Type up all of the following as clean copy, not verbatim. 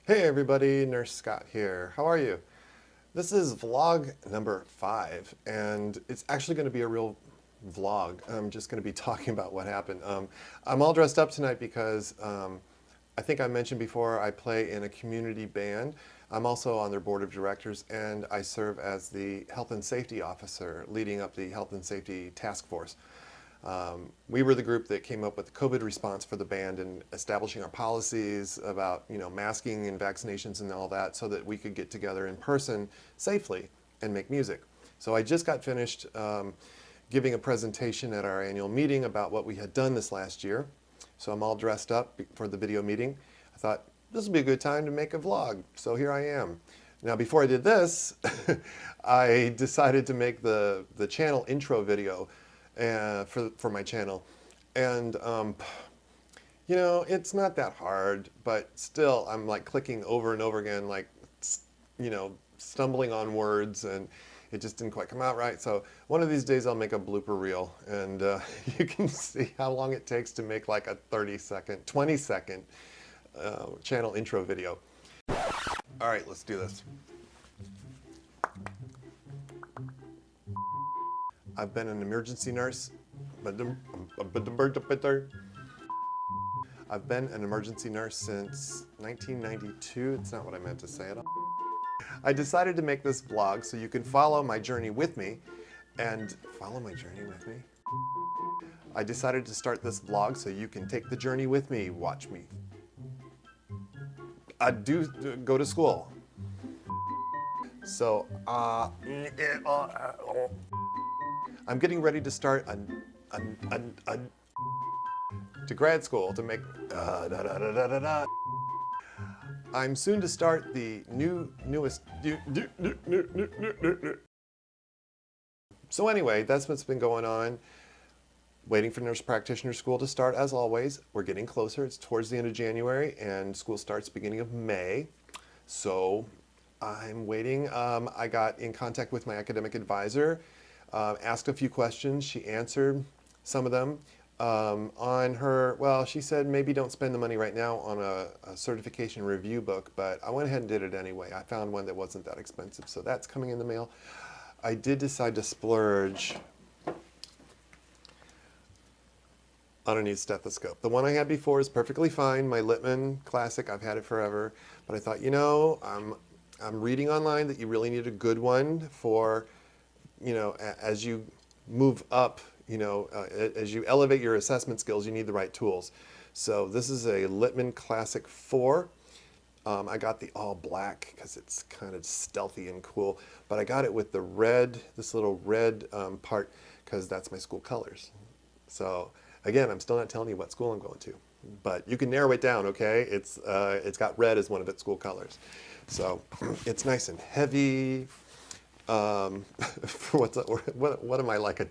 Hey everybody, Nurse Scott here. How are you? This is vlog number 5, and it's actually going to be a real vlog. I'm just going to be talking about what happened. I'm all dressed up tonight because I think I mentioned before I play in a community band. I'm also on their board of directors, and I serve as the health and safety officer leading up the health and safety task force. We were the group that came up with the COVID response for the band and establishing our policies about masking and vaccinations and all that so that we could get together in person safely and make music. So I just got finished giving a presentation at our annual meeting about what we had done this last year. So I'm all dressed up for the video meeting. I thought this would be a good time to make a vlog. So here I am. Now before I did this, I decided to make the channel intro video for my channel. And it's not that hard, but still I'm like clicking over and over again, like, stumbling on words, and it just didn't quite come out right. So one of these days I'll make a blooper reel, and you can see how long it takes to make like a 30-second, 20-second channel intro video. All right, let's do this. I've been an emergency nurse. I've been an emergency nurse since 1992. It's not what I meant to say at all. I decided to make this vlog so you can follow my journey with me and follow my journey with me. I decided to start this vlog so you can take the journey with me, watch me. I do go to school. So, I'm getting ready to start to grad school to make I'm soon to start the newest. So anyway, that's what's been going on. Waiting for nurse practitioner school to start as always. We're getting closer. It's towards the end of January and school starts beginning of May. So I'm waiting. I got in contact with my academic advisor. Asked a few questions. She answered some of them. She said maybe don't spend the money right now on a certification review book, but I went ahead and did it anyway. I found one that wasn't that expensive, so that's coming in the mail. I did decide to splurge on a new stethoscope. The one I had before is perfectly fine, my Littman Classic. I've had it forever, but I thought, I'm reading online that you really need a good one for as you move up, as you elevate your assessment skills, you need the right tools. So this is a Littman Classic 4. I got the all black because it's kind of stealthy and cool, but I got it with the red, this little red part, because that's my school colors. So again, I'm still not telling you what school I'm going to, but you can narrow it down, okay? It's got red as one of its school colors. So it's nice and heavy. What am I, like a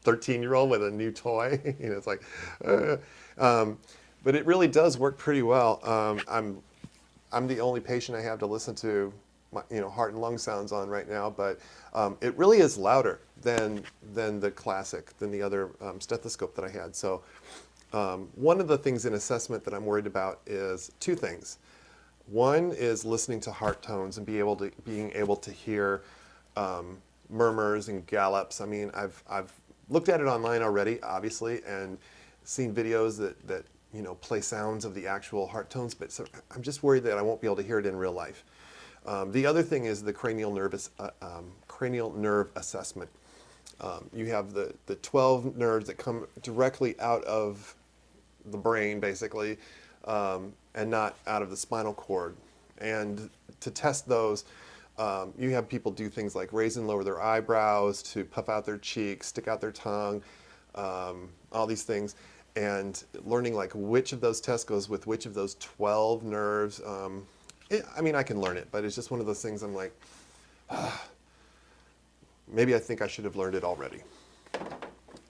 13-year-old with a new toy? It's like, but it really does work pretty well. I'm the only patient I have to listen to my, heart and lung sounds on right now, but it really is louder than the Classic, than the other stethoscope that I had. So one of the things in assessment that I'm worried about is two things. One is listening to heart tones and being able to hear murmurs and gallops. I mean, I've looked at it online already, obviously, and seen videos that play sounds of the actual heart tones, but so I'm just worried that I won't be able to hear it in real life. The other thing is the cranial nerve assessment. You have the 12 nerves that come directly out of the brain, basically, and not out of the spinal cord. And to test those, you have people do things like raise and lower their eyebrows, to puff out their cheeks, stick out their tongue, all these things, and learning like which of those tests goes with which of those 12 nerves. I can learn it, but it's just one of those things I'm like, maybe I think I should have learned it already.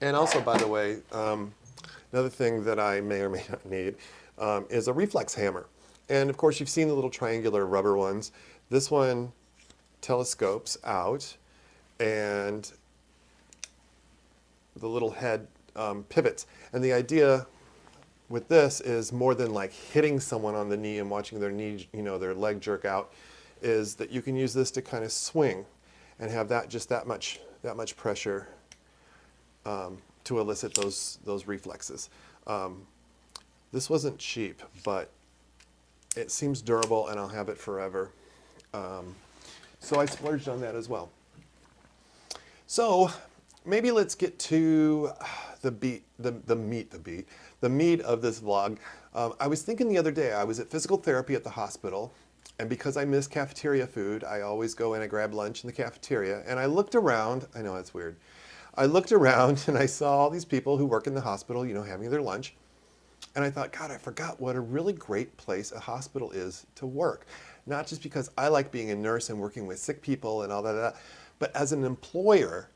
And also, by the way, another thing that I may or may not need is a reflex hammer. And of course, you've seen the little triangular rubber ones. This one telescopes out, and the little head pivots. And the idea with this is more than like hitting someone on the knee and watching their knee, their leg jerk out, is that you can use this to kind of swing and have that much pressure to elicit those reflexes. This wasn't cheap, but it seems durable and I'll have it forever. So I splurged on that as well. So maybe let's get to the meat of this vlog. I was thinking the other day, I was at physical therapy at the hospital, and because I miss cafeteria food, I always go in and grab lunch in the cafeteria, and I looked around. I know that's weird. I looked around and I saw all these people who work in the hospital, having their lunch. And I thought, God, I forgot what a really great place a hospital is to work. Not just because I like being a nurse and working with sick people and all that, but as an employer,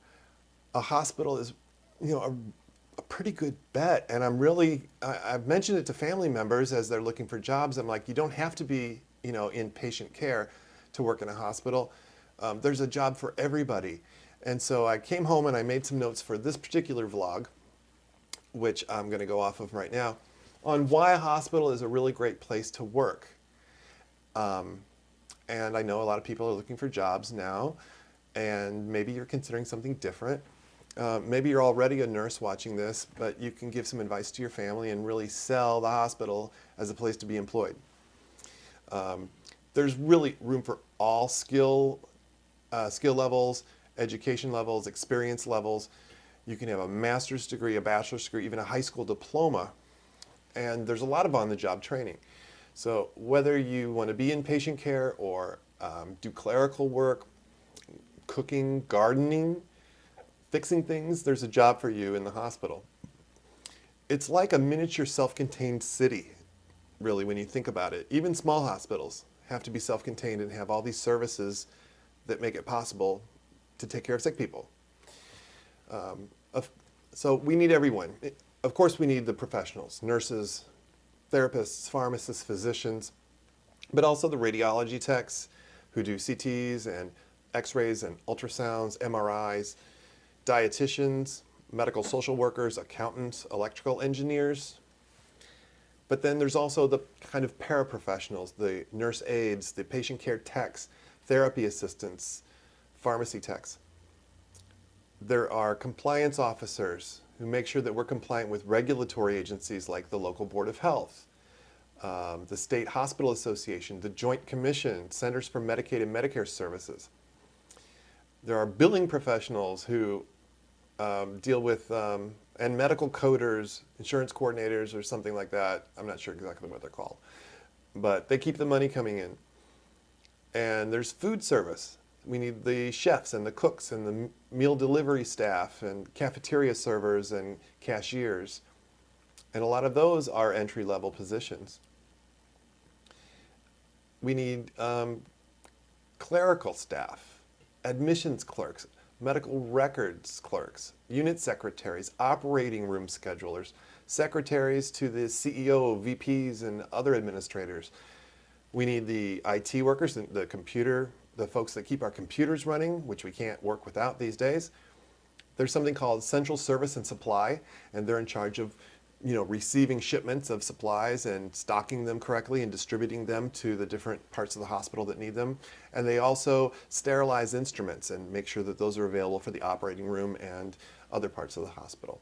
a hospital is, a pretty good bet. And I've mentioned it to family members as they're looking for jobs. I'm like, you don't have to be, in patient care to work in a hospital. There's a job for everybody. And so I came home and I made some notes for this particular vlog, which I'm going to go off of right now, on why a hospital is a really great place to work. And I know a lot of people are looking for jobs now, and maybe you're considering something different. Maybe you're already a nurse watching this, but you can give some advice to your family and really sell the hospital as a place to be employed. There's really room for all skill levels, education levels, experience levels. You can have a master's degree, a bachelor's degree, even a high school diploma. And there's a lot of on-the-job training. So whether you want to be in patient care or do clerical work, cooking, gardening, fixing things, there's a job for you in the hospital. It's like a miniature self-contained city, really, when you think about it. Even small hospitals have to be self-contained and have all these services that make it possible to take care of sick people. So we need everyone. Of course, we need the professionals, nurses, therapists, pharmacists, physicians, but also the radiology techs who do CTs and x-rays and ultrasounds, MRIs, dietitians, medical social workers, accountants, electrical engineers. But then there's also the kind of paraprofessionals, the nurse aides, the patient care techs, therapy assistants, pharmacy techs. There are compliance officers who make sure that we're compliant with regulatory agencies like the local Board of Health, the State Hospital Association, the Joint Commission, Centers for Medicaid and Medicare Services. There are billing professionals who deal with, and medical coders, insurance coordinators or something like that. I'm not sure exactly what they're called. But they keep the money coming in. And there's food service. We need the chefs and the cooks and the meal delivery staff and cafeteria servers and cashiers. And a lot of those are entry-level positions. We need clerical staff, admissions clerks, medical records clerks, unit secretaries, operating room schedulers, secretaries to the CEO, VPs, and other administrators. We need the IT workers, the folks that keep our computers running, which we can't work without these days. There's something called Central Service and Supply, and they're in charge of, receiving shipments of supplies and stocking them correctly and distributing them to the different parts of the hospital that need them. And they also sterilize instruments and make sure that those are available for the operating room and other parts of the hospital.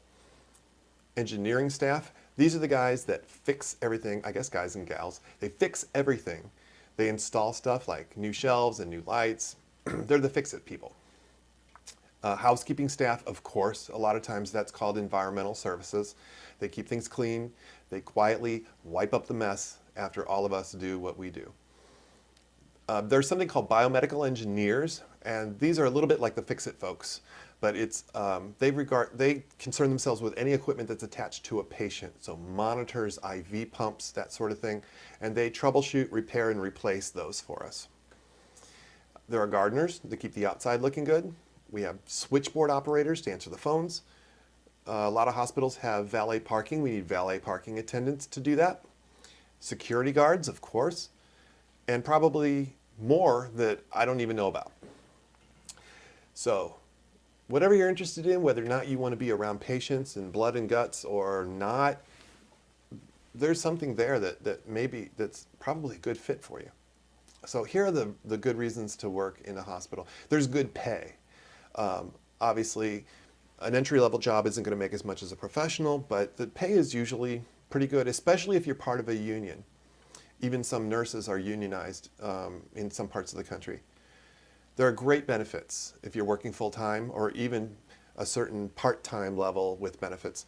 Engineering staff, these are the guys that fix everything, I guess guys and gals, they fix everything. They install stuff like new shelves and new lights. They're the fix-it people. Housekeeping staff, of course, a lot of times that's called environmental services. They keep things clean. They quietly wipe up the mess after all of us do what we do. There's something called biomedical engineers, and these are a little bit like the fix-it folks, but it's they concern themselves with any equipment that's attached to a patient, so monitors, IV pumps, that sort of thing, and they troubleshoot, repair, and replace those for us. There are gardeners that keep the outside looking good. We have switchboard operators to answer the phones. A lot of hospitals have valet parking. We need valet parking attendants to do that. Security guards, of course, and probably more that I don't even know about. So whatever you're interested in, whether or not you want to be around patients and blood and guts or not, there's something there that maybe that's probably a good fit for you. So here are the good reasons to work in a hospital. There's good pay. Obviously, an entry-level job isn't going to make as much as a professional, but the pay is usually pretty good, especially if you're part of a union. Even some nurses are unionized in some parts of the country. There are great benefits if you're working full-time or even a certain part-time level with benefits.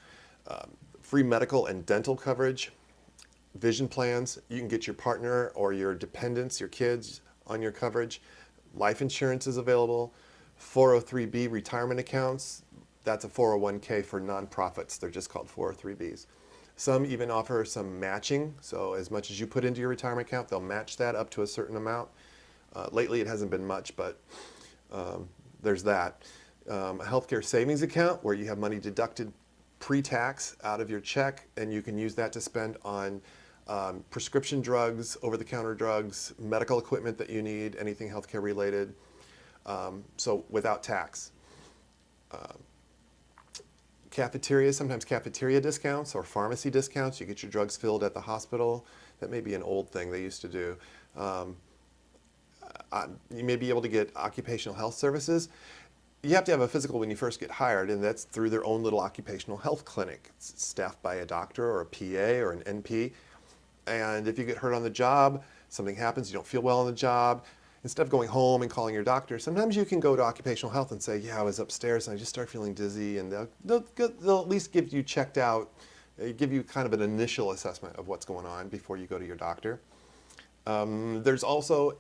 Free medical and dental coverage, vision plans. You can get your partner or your dependents, your kids, on your coverage. Life insurance is available. 403B retirement accounts. That's a 401k for nonprofits. They're just called 403Bs. Some even offer some matching. So as much as you put into your retirement account, they'll match that up to a certain amount. Lately, it hasn't been much, but there's that. A healthcare savings account where you have money deducted pre-tax out of your check, and you can use that to spend on prescription drugs, over-the-counter drugs, medical equipment that you need, anything healthcare related, so without tax. Cafeteria, sometimes cafeteria discounts or pharmacy discounts. You get your drugs filled at the hospital. That may be an old thing they used to do. You may be able to get occupational health services. You have to have a physical when you first get hired, and that's through their own little occupational health clinic. It's staffed by a doctor or a PA or an NP. And if you get hurt on the job, something happens, you don't feel well on the job, instead of going home and calling your doctor, sometimes you can go to occupational health and say, yeah, I was upstairs and I just started feeling dizzy, and they'll at least give you checked out, give you kind of an initial assessment of what's going on before you go to your doctor. There's also,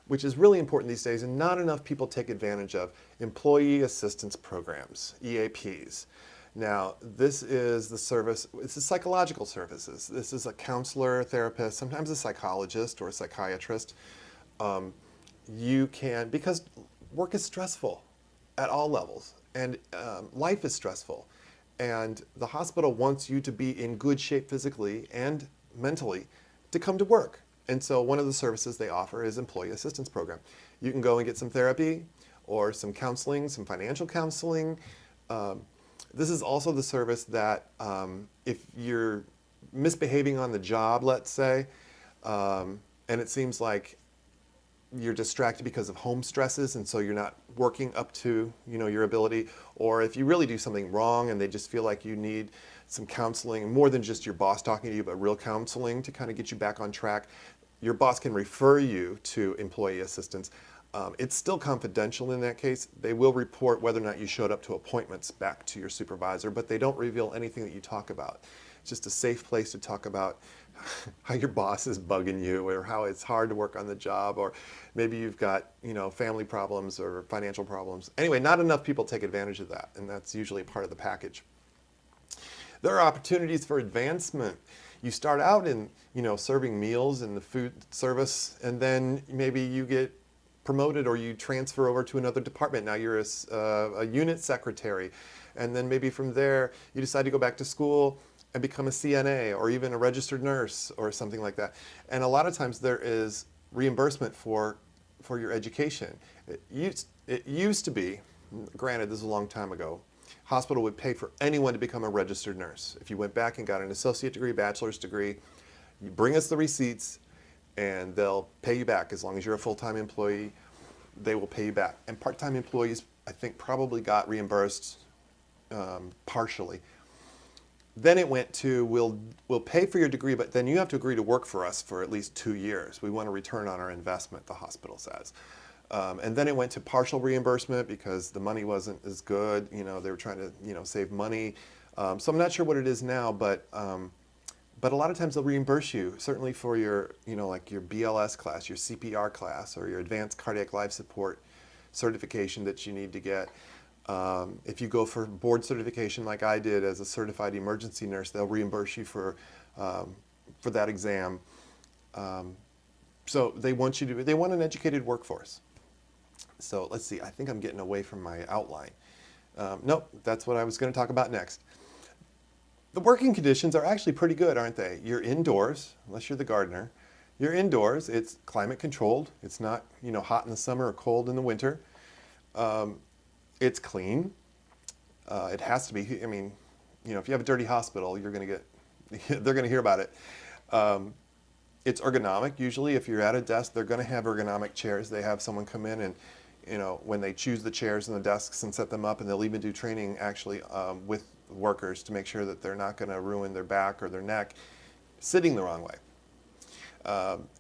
which is really important these days and not enough people take advantage of, employee assistance programs, EAPs. Now, this is the service, it's a psychological services. This is a counselor, therapist, sometimes a psychologist or a psychiatrist. You can, because work is stressful at all levels, and life is stressful. And the hospital wants you to be in good shape physically and mentally to come to work. And so one of the services they offer is employee assistance program. You can go and get some therapy or some counseling, some financial counseling. This is also the service that if you're misbehaving on the job, let's say, and it seems like you're distracted because of home stresses, and so you're not working up to your ability, or if you really do something wrong and they just feel like you need some counseling, more than just your boss talking to you, but real counseling to kind of get you back on track, your boss can refer you to employee assistance. It's still confidential in that case. They will report whether or not you showed up to appointments back to your supervisor, but they don't reveal anything that you talk about. It's just a safe place to talk about how your boss is bugging you, or how it's hard to work on the job, or maybe you've got family problems or financial problems. Anyway, not enough people take advantage of that, and that's usually part of the package. There are opportunities for advancement. You start out in serving meals in the food service, and then maybe you get promoted or you transfer over to another department. Now you're a unit secretary, and then maybe from there you decide to go back to school and become a CNA or even a registered nurse or something like that. And a lot of times there is reimbursement for your education. It used to be, granted this is a long time ago, hospital would pay for anyone to become a registered nurse. If you went back and got an associate degree, bachelor's degree, you bring us the receipts and they'll pay you back. As long as you're a full-time employee, they will pay you back. And part-time employees, I think, probably got reimbursed partially. Then it went to, we'll pay for your degree, but then you have to agree to work for us for at least 2 years. We want a return on our investment, the hospital says. And then it went to partial reimbursement because the money wasn't as good. They were trying to save money. So I'm not sure what it is now, but a lot of times they'll reimburse you, certainly for your like your BLS class, your CPR class, or your advanced cardiac life support certification that you need to get. If you go for board certification like I did as a certified emergency nurse, they'll reimburse you for that exam. So they want an educated workforce. So let's see, I think I'm getting away from my outline. Nope, that's what I was going to talk about next. The working conditions are actually pretty good, aren't they? You're indoors, unless you're the gardener. You're indoors, it's climate controlled. It's not hot in the summer or cold in the winter. It's clean. It has to be. If you have a dirty hospital, you're going to get they're going to hear about it. It's ergonomic. Usually, if you're at a desk, they're going to have ergonomic chairs. They have someone come in and, when they choose the chairs and the desks and set them up, and they'll even do training actually with workers to make sure that they're not going to ruin their back or their neck sitting the wrong way.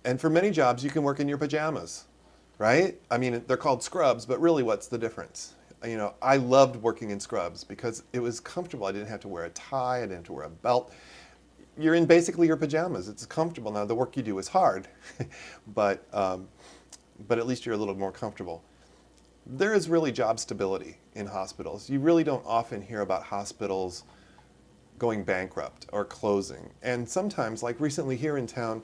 And for many jobs, you can work in your pajamas, right? I mean, they're called scrubs, but really what's the difference? I loved working in scrubs because it was comfortable. I didn't have to wear a tie. I didn't have to wear a belt. You're in basically your pajamas. It's comfortable. Now, the work you do is hard, but at least you're a little more comfortable. There is really job stability in hospitals. You really don't often hear about hospitals going bankrupt or closing. And sometimes, like recently here in town,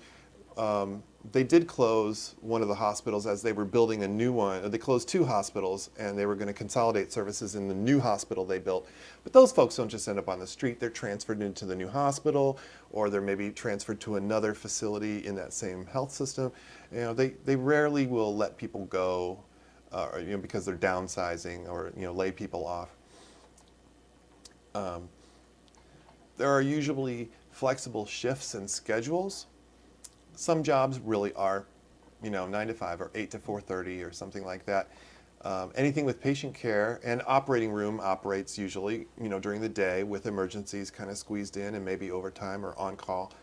they did close one of the hospitals as they were building a new one. They closed 2 hospitals and they were going to consolidate services in the new hospital they built. But those folks don't just end up on the street. They're transferred into the new hospital, or they're maybe transferred to another facility in that same health system. They rarely will let people go because they're downsizing or lay people off. There are usually flexible shifts and schedules. Some jobs really are, 9 to 5 or 8 to 4:30 or something like that. Anything with patient care, and operating room operates usually, during the day with emergencies kind of squeezed in and maybe overtime or on call.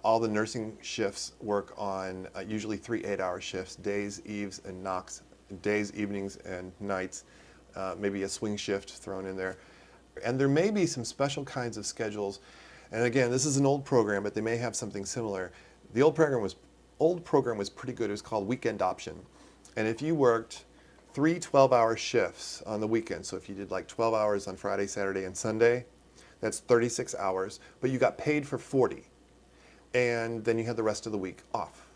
All the nursing shifts work on usually 3 8-hour shifts, days, eves, and knocks, days, evenings, and nights, maybe a swing shift thrown in there. And there may be some special kinds of schedules. And again, this is an old program, but they may have something similar. The old program was pretty good. It was called weekend option. And if you worked 3 12-hour shifts on the weekend, so if you did like 12 hours on Friday, Saturday, and Sunday, that's 36 hours, but you got paid for 40. And then you had the rest of the week off.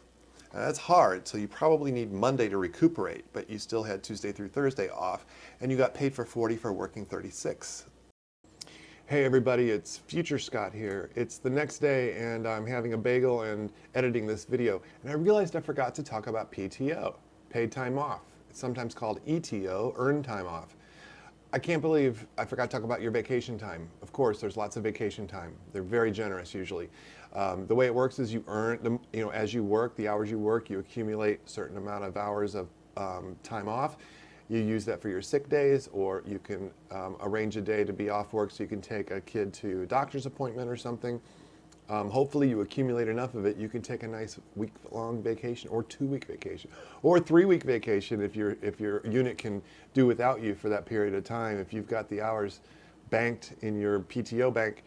Now, that's hard, so you probably need Monday to recuperate, but you still had Tuesday through Thursday off, and you got paid for 40 for working 36. Hey everybody, it's Future Scott here. It's the next day and I'm having a bagel and editing this video, and I realized I forgot to talk about PTO, paid time off. It's sometimes called ETO, earned time off. I can't believe I forgot to talk about your vacation time. Of course, there's lots of vacation time. They're very generous usually. The way it works is you earn them, as you work, the hours you work, you accumulate a certain amount of hours of time off. You use that for your sick days, or you can arrange a day to be off work so you can take a kid to a doctor's appointment or something. Hopefully you accumulate enough of it, you can take a nice week-long vacation, or 2-week vacation, or 3-week vacation if your unit can do without you for that period of time. If you've got the hours banked in your PTO bank,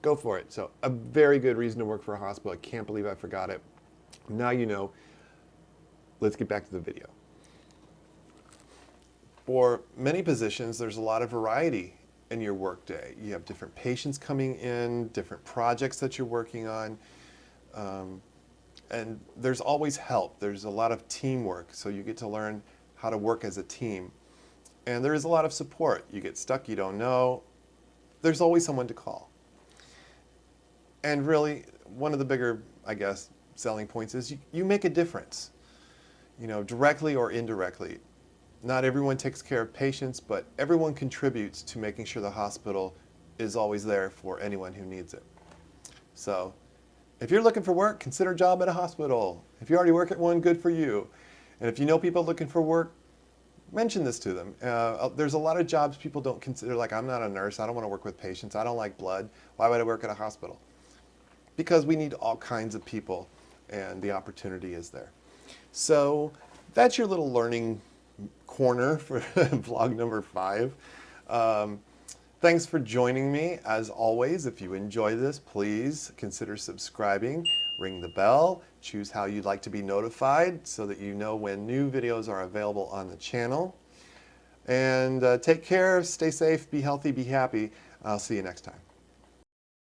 go for it. So a very good reason to work for a hospital. I can't believe I forgot it. Now you know. Let's get back to the video. For many positions, there's a lot of variety in your workday. You have different patients coming in, different projects that you're working on, and there's always help. There's a lot of teamwork, so you get to learn how to work as a team. And there is a lot of support. You get stuck, you don't know, there's always someone to call. And really, one of the bigger, selling points is you make a difference, directly or indirectly. Not everyone takes care of patients, but everyone contributes to making sure the hospital is always there for anyone who needs it. So if you're looking for work, consider a job at a hospital. If you already work at one, good for you. And if you know people looking for work, mention this to them. There's a lot of jobs people don't consider, like I'm not a nurse, I don't want to work with patients, I don't like blood. Why would I work at a hospital? Because we need all kinds of people, and the opportunity is there. So that's your little learning corner for vlog number 5. Thanks for joining me. As always, if you enjoy this, please consider subscribing, ring the bell, choose how you'd like to be notified so that you know when new videos are available on the channel. And take care, stay safe, be healthy, be happy. I'll see you next time.